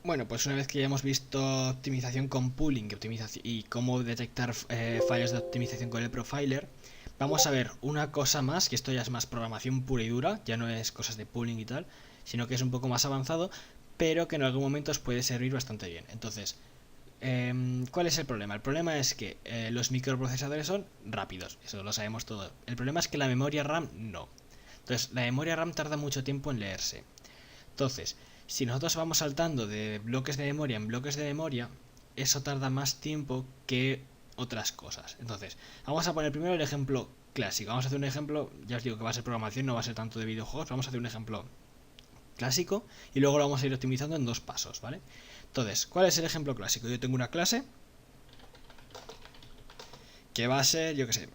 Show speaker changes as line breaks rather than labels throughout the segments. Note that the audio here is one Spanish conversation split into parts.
Bueno, pues una vez que ya hemos visto optimización con pooling y cómo detectar fallos de optimización con el profiler, vamos a ver una cosa más, que esto ya es más programación pura y dura, ya no es cosas de pooling y tal, sino que es un poco más avanzado, pero que en algún momento os puede servir bastante bien. Entonces, ¿cuál es el problema? El problema es que los microprocesadores son rápidos, eso lo sabemos todo. El problema es que la memoria RAM no. Entonces, la memoria RAM tarda mucho tiempo en leerse. Entonces, si nosotros vamos saltando de bloques de memoria en bloques de memoria, eso tarda más tiempo que otras cosas. Entonces, vamos a poner primero el ejemplo clásico. Vamos a hacer un ejemplo, ya os digo que va a ser programación, no va a ser tanto de videojuegos. Vamos a hacer un ejemplo clásico y luego lo vamos a ir optimizando en dos pasos, ¿vale? Entonces, ¿cuál es el ejemplo clásico? Yo tengo una clase que va a ser, yo qué sé,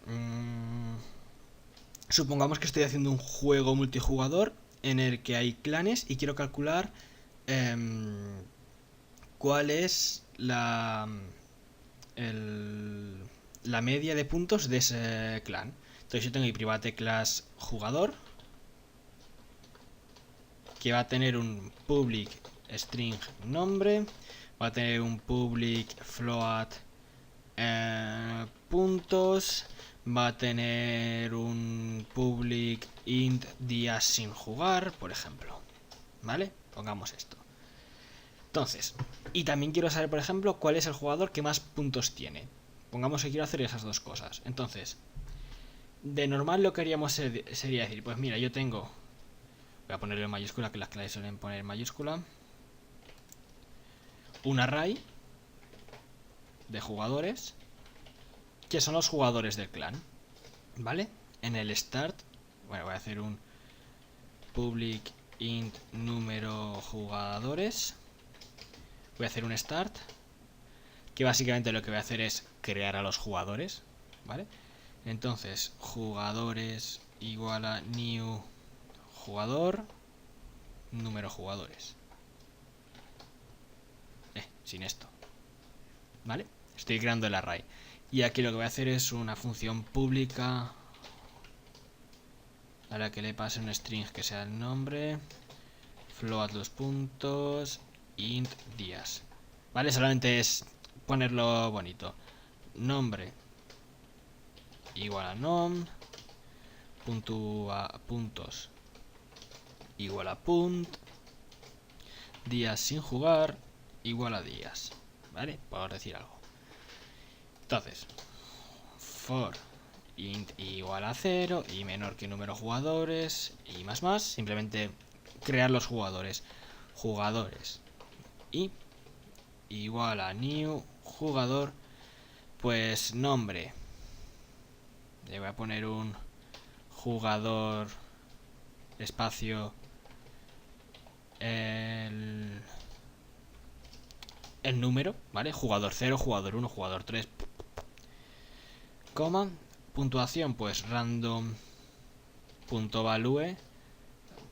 supongamos que estoy haciendo un juego multijugador en el que hay clanes y quiero calcular cuál es el, la media de puntos de ese clan. Entonces yo tengo mi private class jugador, que va a tener un public string nombre, va a tener un public float puntos, va a tener un public int días sin jugar, por ejemplo. ¿Vale? Pongamos esto. Entonces, y también quiero saber, por ejemplo, cuál es el jugador que más puntos tiene. Pongamos que quiero hacer esas dos cosas. Entonces, de normal lo que haríamos sería decir, pues mira, yo tengo... Voy a ponerlo en mayúscula, que las claves suelen poner en mayúscula. Un array de jugadores, que son los jugadores del clan. ¿Vale? En el start, bueno, voy a hacer un public int número jugadores. Voy a hacer un start, que básicamente lo que voy a hacer es crear a los jugadores, ¿vale? Entonces, jugadores igual a new jugador, número jugadores. Sin esto, ¿vale? Estoy creando el array. Y aquí lo que voy a hacer es una función pública a la que le pase un string que sea el nombre, float los puntos, int días. ¿Vale? Solamente es ponerlo bonito. Nombre igual a nom, puntos igual a punt, días sin jugar igual a días, ¿vale? Por decir algo. Entonces, for int igual a 0 y menor que número de jugadores y más, simplemente crear los jugadores. Jugadores y igual a new jugador, pues nombre. Le voy a poner un jugador espacio el número, ¿vale? Jugador 0, jugador 1, jugador 3, coma, puntuación, pues random punto value.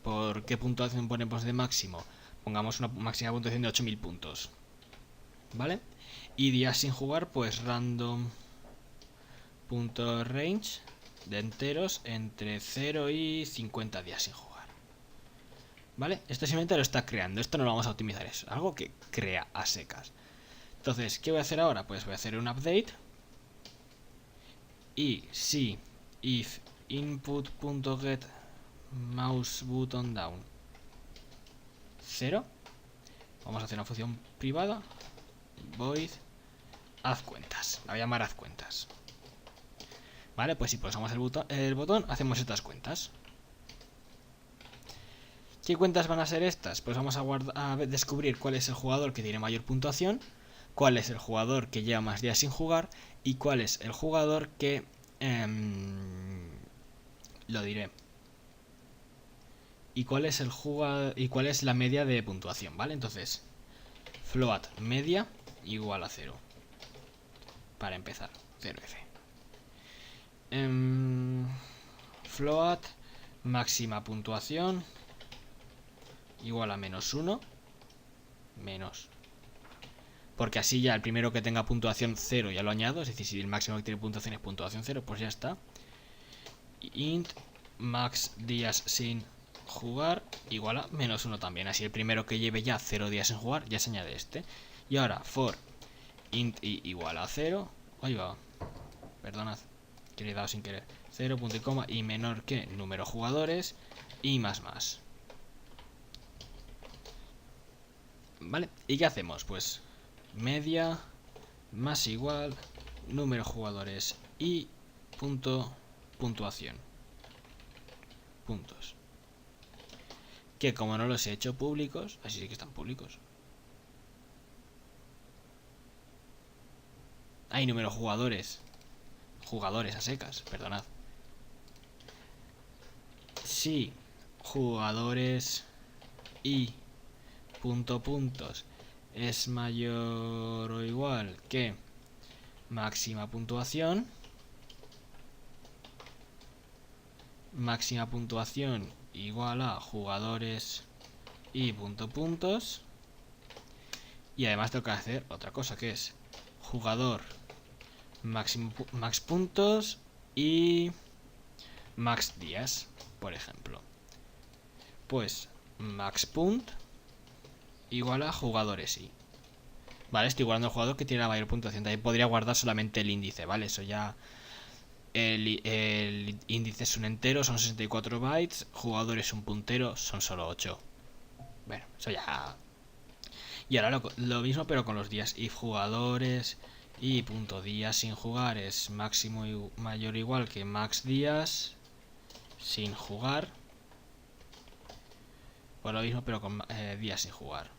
¿Por qué puntuación ponemos de máximo? Pongamos una máxima puntuación de 8000 puntos, ¿vale? Y días sin jugar, pues random punto range de enteros entre 0 y 50 días sin jugar, ¿vale? Esto simplemente lo está creando, esto no lo vamos a optimizar, es algo que crea a secas. Entonces, ¿qué voy a hacer ahora? Pues voy a hacer un update y si if input.get mouse button down 0, vamos a hacer una función privada void haz cuentas, la voy a llamar haz cuentas, vale. Pues si pulsamos el botón hacemos estas cuentas. ¿Qué cuentas van a ser estas? Pues vamos a descubrir cuál es el jugador que tiene mayor puntuación, cuál es el jugador que lleva más días sin jugar y cuál es el jugador que lo diré, y cuál es la media de puntuación, ¿vale? Entonces, float media igual a 0 para empezar, 0f. Float máxima puntuación igual a -1 menos, porque así ya el primero que tenga puntuación 0 ya lo añado, es decir, si el máximo que tiene puntuación es puntuación 0, pues ya está. Int max días sin jugar igual a -1 también. Así el primero que lleve ya 0 días en jugar ya se añade este. Y ahora for int i igual a 0. Ahí va. Perdonad, que le he dado sin querer. 0, punto y coma y menor que número jugadores y más. ¿Vale? ¿Y qué hacemos? Pues media más igual número jugadores y puntuación. Puntos. Que como no los he hecho públicos, así sí que están públicos. Hay número jugadores. Jugadores a secas, perdonad. Si jugadores y puntos es mayor o igual que máxima puntuación igual a jugadores y puntos, y además tengo que hacer otra cosa, que es jugador max puntos y max días, por ejemplo. Pues max punt igual a jugadores y. Vale, estoy guardando el jugador que tiene la mayor puntuación. También podría guardar solamente el índice, ¿vale? Eso ya. El índice es un entero, son 64 bytes. Jugador es un puntero, son solo 8. Bueno, eso ya. Y ahora lo mismo, pero con los días. If jugadores y punto días sin jugar es máximo y mayor o igual que max días sin jugar. Pues lo mismo, pero con días sin jugar.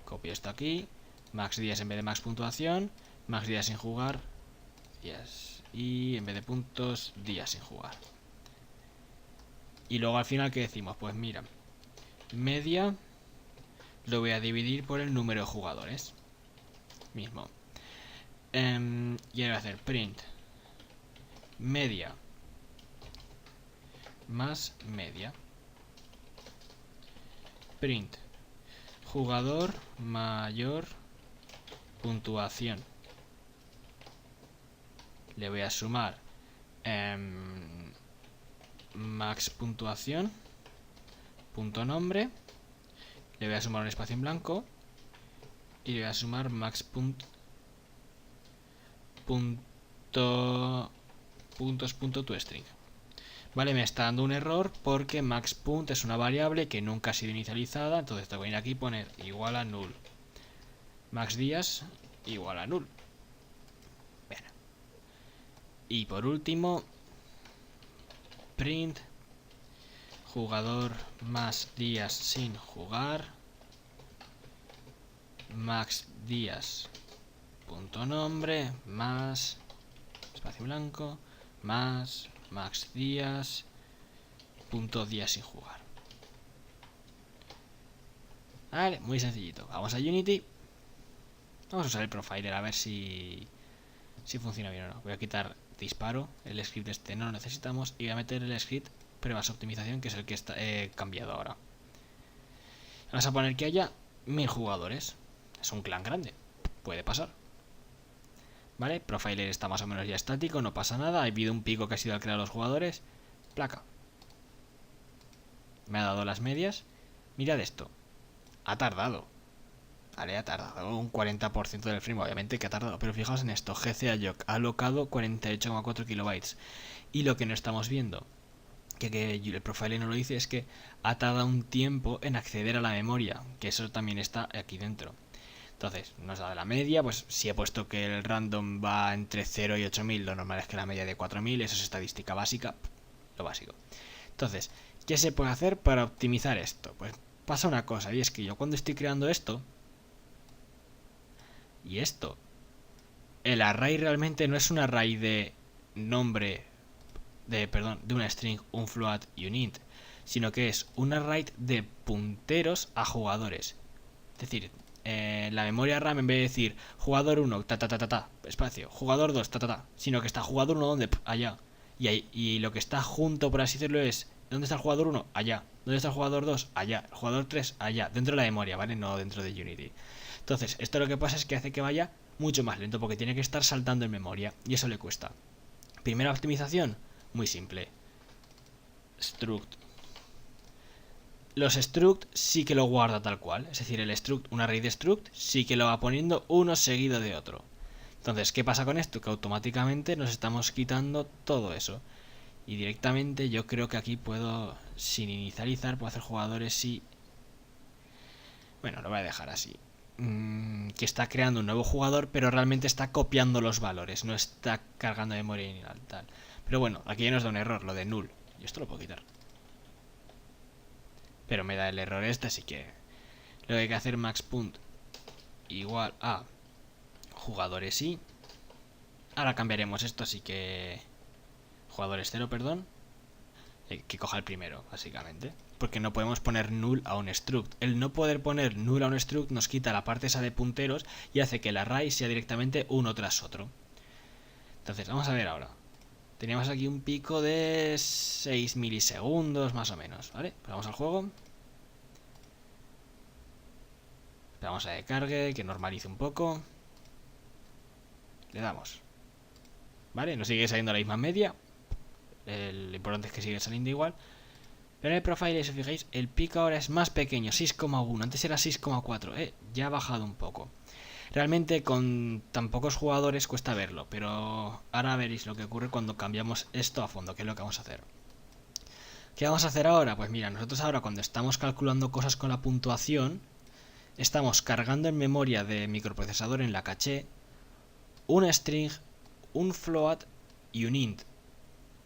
Copio esto aquí. Max días en vez de max puntuación. Max días sin jugar. Días. Y en vez de puntos, días sin jugar. Y luego al final, ¿qué decimos? Pues mira, media lo voy a dividir por el número de jugadores. Mismo. Y ahora voy a hacer print media más media. Print jugador mayor puntuación. Le voy a sumar max puntuación punto nombre. Le voy a sumar un espacio en blanco y le voy a sumar max toString. Vale, me está dando un error porque maxPunt es una variable que nunca ha sido inicializada. Entonces tengo que ir aquí y poner igual a null. Max días igual a null. Bien. Y por último, print jugador más días sin jugar max días punto nombre más espacio blanco más max días punto días sin jugar. Vale, muy sencillito. Vamos a Unity. Vamos a usar el profiler a ver si funciona bien o no. Voy a quitar disparo, el script este no lo necesitamos, y voy a meter el script pruebas optimización, que es el que he cambiado ahora. Vamos a poner que haya 1000 jugadores. Es un clan grande, puede pasar. Vale, profiler está más o menos ya estático, no pasa nada. Ha habido un pico que ha sido al crear los jugadores. Placa. Me ha dado las medias. Mirad esto. Ha tardado. Vale, ha tardado un 40% del frame, obviamente que ha tardado. Pero fijaos en esto, GCAJOC ha alocado 48,4 kilobytes. Y lo que no estamos viendo, que el profiler no lo dice, es que ha tardado un tiempo en acceder a la memoria, que eso también está aquí dentro. Entonces, nos da la media, pues si he puesto que el random va entre 0 y 8000, lo normal es que la media de 4000, eso es estadística básica, lo básico. Entonces, ¿qué se puede hacer para optimizar esto? Pues pasa una cosa, y es que yo cuando estoy creando esto, y esto, el array realmente no es un array de nombre, de una string, un float y un int, sino que es un array de punteros a jugadores. Es decir, la memoria RAM, en vez de decir jugador 1, espacio, jugador 2, sino que está jugador 1 donde, allá. Y lo que está junto, por así decirlo, es ¿dónde está el jugador 1? Allá. ¿Dónde está el jugador 2? Allá. El jugador 3, allá. Dentro de la memoria, ¿vale? No dentro de Unity. Entonces, esto lo que pasa es que hace que vaya mucho más lento, porque tiene que estar saltando en memoria, y eso le cuesta. Primera optimización, muy simple. Struct los struct sí que lo guarda tal cual. Es decir, el struct, una array de struct, sí que lo va poniendo uno seguido de otro. Entonces, ¿qué pasa con esto? Que automáticamente nos estamos quitando todo eso. Y directamente yo creo que aquí puedo, sin inicializar, puedo hacer jugadores y... Bueno, lo voy a dejar así. Que está creando un nuevo jugador, pero realmente está copiando los valores, no está cargando memoria ni tal. Pero bueno, aquí ya nos da un error, lo de null. Y esto lo puedo quitar. Pero me da el error este, así que lo que hay que hacer max.punt igual a jugadores y... Ahora cambiaremos esto, así que... Jugadores 0, perdón. Que coja el primero, básicamente. Porque no podemos poner null a un struct. El no poder poner null a un struct nos quita la parte esa de punteros y hace que el array sea directamente uno tras otro. Entonces, vamos a ver ahora. Teníamos aquí un pico de 6 milisegundos más o menos, ¿vale? Pues vamos al juego. Vamos a que cargue, que normalice un poco. Le damos. ¿Vale? Nos sigue saliendo la misma media. Lo importante es que sigue saliendo igual. Pero en el profile, si os fijáis, el pico ahora es más pequeño, 6,1. Antes era 6,4. Ya ha bajado un poco. Realmente con tan pocos jugadores cuesta verlo, pero ahora veréis lo que ocurre cuando cambiamos esto a fondo, que es lo que vamos a hacer. ¿Qué vamos a hacer ahora? Pues mira, nosotros ahora cuando estamos calculando cosas con la puntuación, estamos cargando en memoria de microprocesador en la caché un string, un float y un int.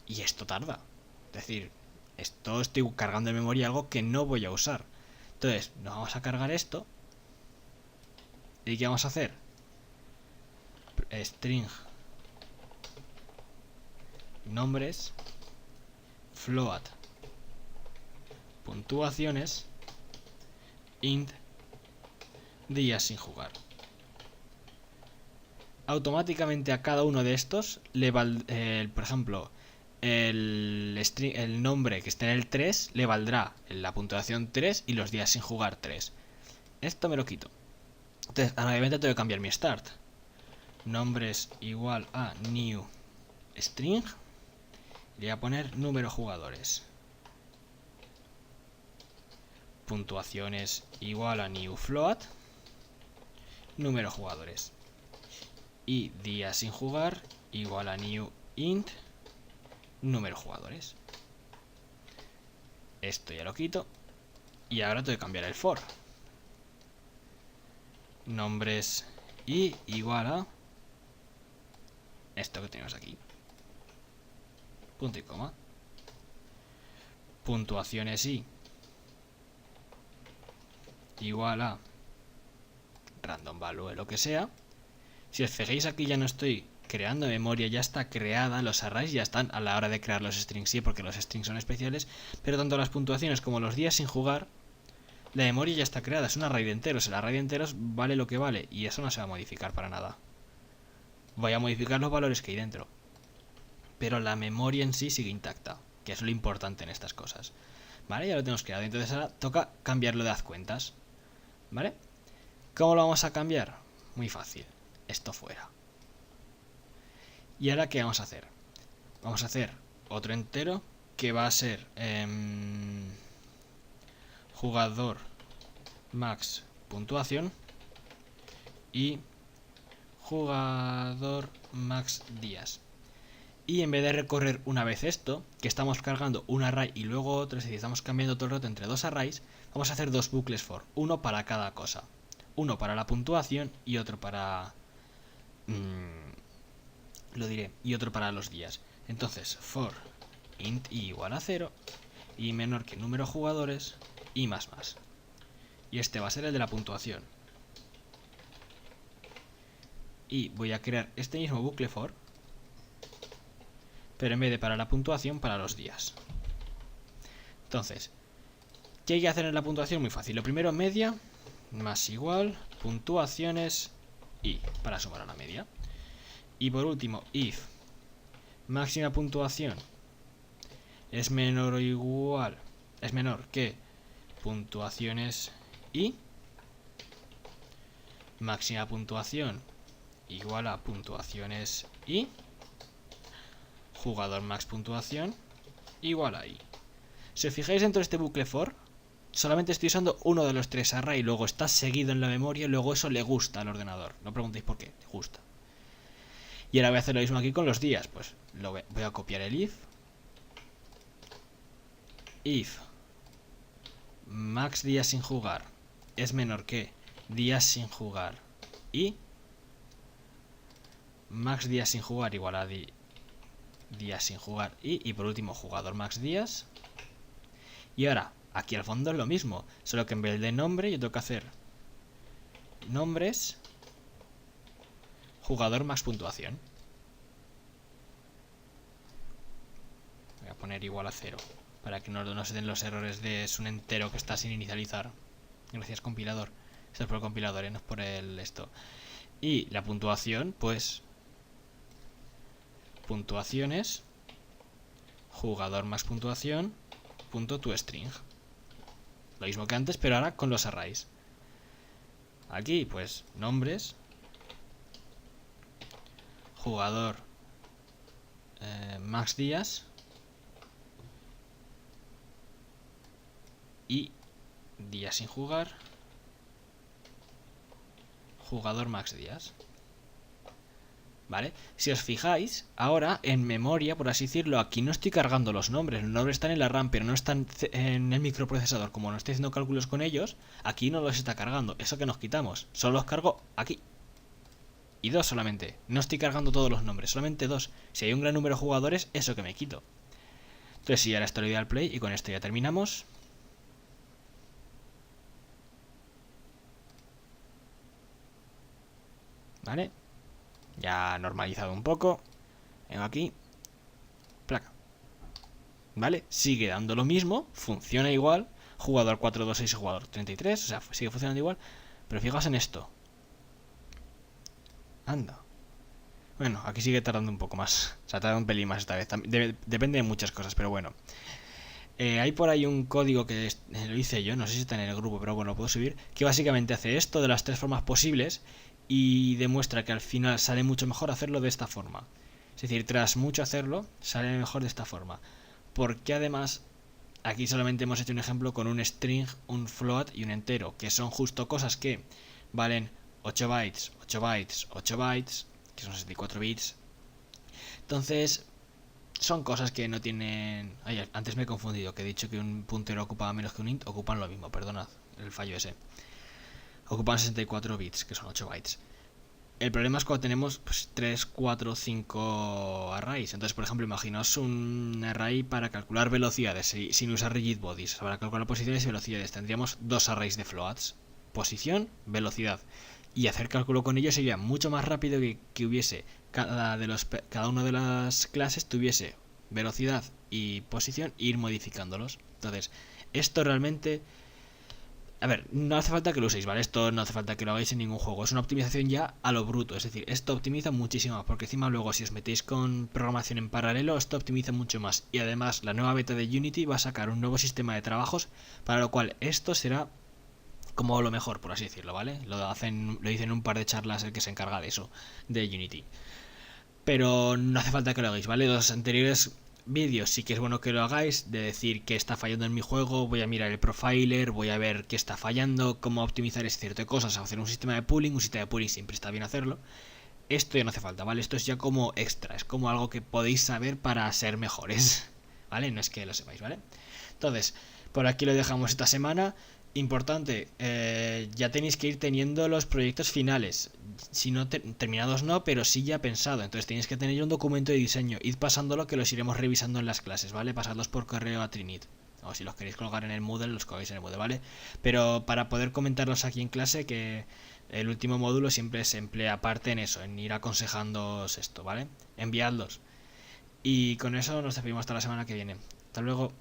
Y esto tarda. Es decir, esto estoy cargando en memoria algo que no voy a usar. Entonces, nos vamos a cargar esto. ¿Y qué vamos a hacer? String nombres float puntuaciones int días sin jugar. Automáticamente a cada uno de estos le por ejemplo, el nombre que esté en el 3 le valdrá la puntuación 3 y los días sin jugar 3. Esto me lo quito. Entonces, obviamente tengo que cambiar mi start. Nombres igual a new string. Le voy a poner número jugadores. Puntuaciones igual a new float. Número jugadores. Y días sin jugar igual a new int. Número jugadores. Esto ya lo quito. Y ahora tengo que cambiar el for. Nombres y igual a esto que tenemos aquí. Punto y coma. Puntuaciones y igual a random value, lo que sea. Si os fijáis aquí ya no estoy creando memoria, ya está creada, los arrays ya están a la hora de crear los strings, sí, porque los strings son especiales, pero tanto las puntuaciones como los días sin jugar, la memoria ya está creada, es un array de enteros, el array de enteros vale lo que vale y eso no se va a modificar para nada. Voy a modificar los valores que hay dentro, pero la memoria en sí sigue intacta, que es lo importante en estas cosas. Vale, ya lo tenemos creado, entonces ahora toca cambiarlo de haz cuentas. ¿Vale? ¿Cómo lo vamos a cambiar? Muy fácil, esto fuera. ¿Y ahora qué vamos a hacer? Vamos a hacer otro entero que va a ser jugador max puntuación y jugador max días. Y en vez de recorrer una vez esto, que estamos cargando un array y luego otro, es decir, estamos cambiando todo el rato entre dos arrays, vamos a hacer dos bucles for, uno para cada cosa. Uno para la puntuación y otro para... lo diré, y otro para los días. Entonces, for int i igual a 0 y menor que número jugadores y más. Y este va a ser el de la puntuación. Y voy a crear este mismo bucle for, pero en vez de para la puntuación, para los días. Entonces, ¿qué hay que hacer en la puntuación? Muy fácil. Lo primero, media más igual puntuaciones y para sumar a la media. Y por último, if máxima puntuación es menor o igual, es menor que puntuaciones y máxima puntuación igual a puntuaciones y jugador max puntuación igual a i. Si os fijáis dentro de este bucle for, solamente estoy usando uno de los tres array, luego está seguido en la memoria, y luego eso le gusta al ordenador. No preguntéis por qué, le gusta. Y ahora voy a hacer lo mismo aquí con los días. Pues voy a copiar el if max días sin jugar es menor que días sin jugar y max días sin jugar igual a días sin jugar y por último jugador max días. Y ahora aquí al fondo es lo mismo, solo que en vez de nombre yo tengo que hacer nombres jugador max puntuación. Voy a poner igual a 0 para que no se den los errores de es un entero que está sin inicializar. Gracias, compilador. Esto es por el compilador, no es por el esto. Y la puntuación, pues puntuaciones jugador más puntuación punto toString. Lo mismo que antes, pero ahora con los arrays. Aquí, pues, nombres jugador max días y días sin jugar jugador max días. ¿Vale? Si os fijáis, ahora en memoria, por así decirlo, aquí no estoy cargando los nombres. Los nombres están en la RAM, pero no están en el microprocesador. Como no estoy haciendo cálculos con ellos, aquí no los está cargando. Eso que nos quitamos. Solo los cargo aquí. Y 2 solamente. No estoy cargando todos los nombres, solamente 2. Si hay un gran número de jugadores, eso que me quito. Entonces sí, ahora esto le doy al play y con esto ya terminamos. ¿Vale? Ya normalizado un poco. Vengo aquí. Placa. ¿Vale? Sigue dando lo mismo. Funciona igual. Jugador 426 y jugador 33. O sea, sigue funcionando igual. Pero fijaos en esto. Anda. Bueno, aquí sigue tardando un poco más. O sea, tarda un pelín más esta vez. Depende de muchas cosas, pero bueno. Hay por ahí un código que lo hice yo. No sé si está en el grupo, pero bueno, lo puedo subir. Que básicamente hace esto de las 3 formas posibles. Y demuestra que al final sale mucho mejor hacerlo de esta forma. Es decir, tras mucho hacerlo, sale mejor de esta forma. Porque además, aquí solamente hemos hecho un ejemplo con un string, un float y un entero. Que son justo cosas que valen 8 bytes, 8 bytes, 8 bytes, que son 64 bits. Entonces, son cosas que no tienen... Ay, antes me he confundido, que he dicho que un puntero ocupaba menos que un int. Ocupan lo mismo, perdonad el fallo ese. Ocupan 64 bits, que son 8 bytes. El problema es cuando tenemos pues, 3, 4, 5 arrays. Entonces, por ejemplo, imaginaos un array para calcular velocidades sin usar rigid bodies. Para calcular posiciones y velocidades tendríamos 2 arrays de floats. Posición, velocidad. Y hacer cálculo con ellos sería mucho más rápido que hubiese cada una de las clases tuviese velocidad y posición e ir modificándolos. Entonces, esto realmente... A ver, no hace falta que lo uséis, ¿vale? Esto no hace falta que lo hagáis en ningún juego. Es una optimización ya a lo bruto. Es decir, esto optimiza muchísimo más. Porque encima luego si os metéis con programación en paralelo, esto optimiza mucho más. Y además la nueva beta de Unity va a sacar un nuevo sistema de trabajos. Para lo cual esto será como lo mejor, por así decirlo, ¿vale? Lo dicen en un par de charlas el que se encarga de eso, de Unity. Pero no hace falta que lo hagáis, ¿vale? Los anteriores vídeos sí que es bueno que lo hagáis, de decir que está fallando en mi juego, voy a mirar el profiler, voy a ver qué está fallando, cómo optimizar ese cierto de cosas, hacer un sistema de pooling siempre está bien hacerlo. Esto ya no hace falta, ¿vale? Esto es ya como extra, es como algo que podéis saber para ser mejores, ¿vale? No es que lo sepáis, ¿vale? Entonces, por aquí lo dejamos esta semana. Importante, ya tenéis que ir teniendo los proyectos finales. Si no terminados no, pero sí ya pensado. Entonces tenéis que tener ya un documento de diseño. Id pasándolo que los iremos revisando en las clases, ¿vale? Pasadlos por correo a Trinit. O si los queréis colgar en el Moodle, los colgáis en el Moodle, ¿vale? Pero para poder comentarlos aquí en clase, que el último módulo siempre se emplea aparte en eso, en ir aconsejándoos esto, ¿vale? Enviadlos. Y con eso nos despedimos hasta la semana que viene. Hasta luego.